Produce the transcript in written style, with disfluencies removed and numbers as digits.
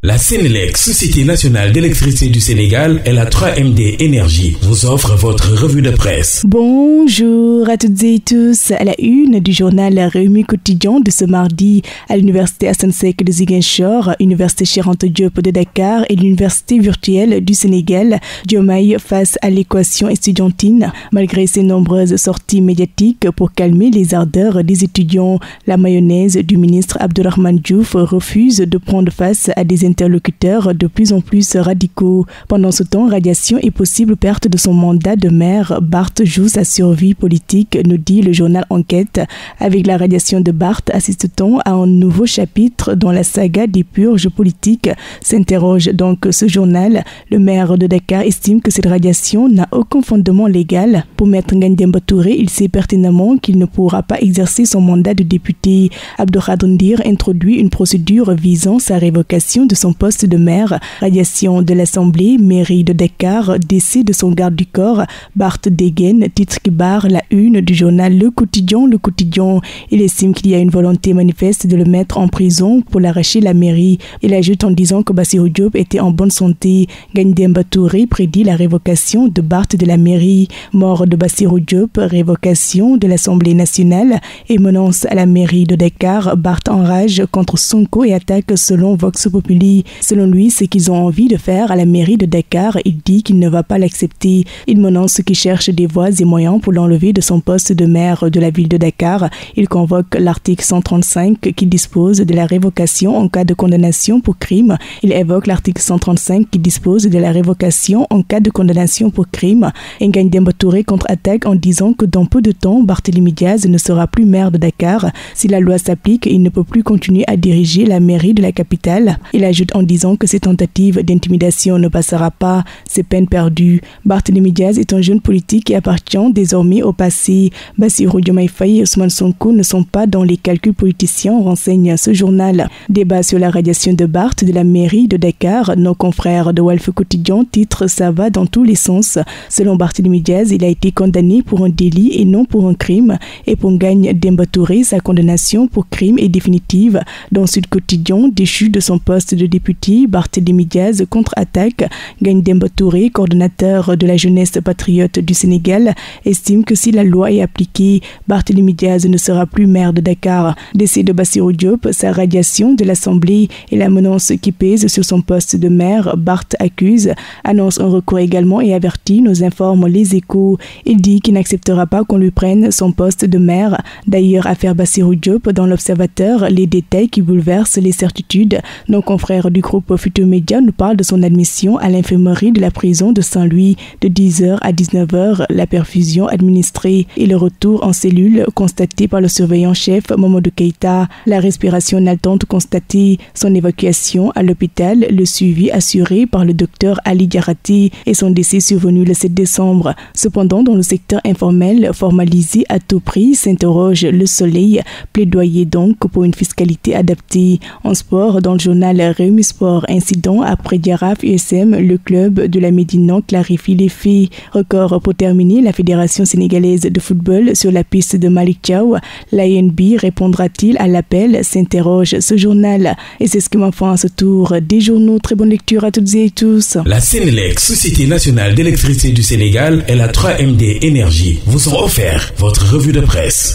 La Sénélec, Société nationale d'électricité du Sénégal, et la 3MD Énergie vous offrent votre revue de presse. Bonjour à toutes et tous. À la une du journal Rewmi Quotidien de ce mardi, à l'université Assane Seck de Ziguinchor, Université Cheikh Anta Diop de Dakar et l'université virtuelle du Sénégal, Diomaye face à l'équation estudiantine. Malgré ses nombreuses sorties médiatiques pour calmer les ardeurs des étudiants, la mayonnaise du ministre Abdourahmane Diouf refuse de prendre face à des interlocuteurs de plus en plus radicaux. Pendant ce temps, radiation et possible perte de son mandat de maire, Barth joue sa survie politique, nous dit le journal Enquête. Avec la radiation de Barth, assiste-t-on à un nouveau chapitre dans la saga des purges politiques, s'interroge donc ce journal. Le maire de Dakar estime que cette radiation n'a aucun fondement légal. Pour Maître Ngagne Demba Touré, il sait pertinemment qu'il ne pourra pas exercer son mandat de député. Abdou Khadre Ndir introduit une procédure visant sa révocation de son poste de maire, radiation de l'Assemblée, mairie de Dakar, décès de son garde du corps, Barth dégaine, titre qui barre la une du journal Le Quotidien. Il estime qu'il y a une volonté manifeste de le mettre en prison pour l'arracher la mairie. Il ajoute en disant que Bassirou Diop était en bonne santé. Ngagne Demba Touré prédit la révocation de Barth de la mairie. Mort de Bassirou Diop, révocation de l'Assemblée nationale et menace à la mairie de Dakar. Barth enrage contre Sonko et attaque selon Vox Populi. Selon lui, ce qu'ils ont envie de faire à la mairie de Dakar, il dit qu'il ne va pas l'accepter. Il menace ceux qui cherchent des voies et moyens pour l'enlever de son poste de maire de la ville de Dakar. Il convoque l'article 135 qui dispose de la révocation en cas de condamnation pour crime. Il évoque l'article 135 qui dispose de la révocation en cas de condamnation pour crime. Ngagne Demba Touré contre-attaque en disant que dans peu de temps, Barthélémy Diaz ne sera plus maire de Dakar. Si la loi s'applique, il ne peut plus continuer à diriger la mairie de la capitale. Il ajoute en disant que ces tentatives d'intimidation ne passera pas, c'est peine perdue. Barthélémy Diaz est un jeune politique qui appartient désormais au passé. Bassirou Diomaye Faye et Ousmane Sonko ne sont pas dans les calculs politiciens, renseigne ce journal. Débat sur la radiation de Barth de la mairie de Dakar. Nos confrères de Walf Quotidien titre ça va dans tous les sens. Selon Barthélémy Diaz, il a été condamné pour un délit et non pour un crime. Et pour Ngagne Demba Touré, sa condamnation pour crime est définitive. Dans Sud Quotidien, déchu de son poste de député, Barthélémy Diaz contre-attaque. Ngagne Demba Touré, coordonnateur de la jeunesse patriote du Sénégal, estime que si la loi est appliquée, Barthélémy Diaz ne sera plus maire de Dakar. Décès de Bassirou Diop, sa radiation de l'Assemblée et la menace qui pèse sur son poste de maire, Barth accuse, annonce un recours également et avertit, nous informe Les Échos. Il dit qu'il n'acceptera pas qu'on lui prenne son poste de maire. D'ailleurs, affaire Bassirou Diop, dans l'Observateur, les détails qui bouleversent les certitudes. Nos confrères du groupe Futur Média nous parle de son admission à l'infirmerie de la prison de Saint-Louis de 10h à 19h, la perfusion administrée et le retour en cellule constaté par le surveillant-chef Mamadou Keïta, la respiration haletante constatée, son évacuation à l'hôpital, le suivi assuré par le docteur Ali Diarati et son décès survenu le 7 décembre. Cependant, dans le secteur informel, formalisé à tout prix, s'interroge Le Soleil, plaidoyer donc pour une fiscalité adaptée. En sport, dans le journal Rewmi Sport, incident après Diaraf USM, le club de la Médina clarifie les faits. Record pour terminer, la Fédération sénégalaise de football sur la piste de Malick Thiaw. L'ANB répondra-t-il à l'appel, s'interroge ce journal. Et c'est ce qui m'en fait à ce tour des journaux. Très bonne lecture à toutes et tous. La Sénélec, Société nationale d'électricité du Sénégal, et la 3MD Énergie vous ont offert votre revue de presse.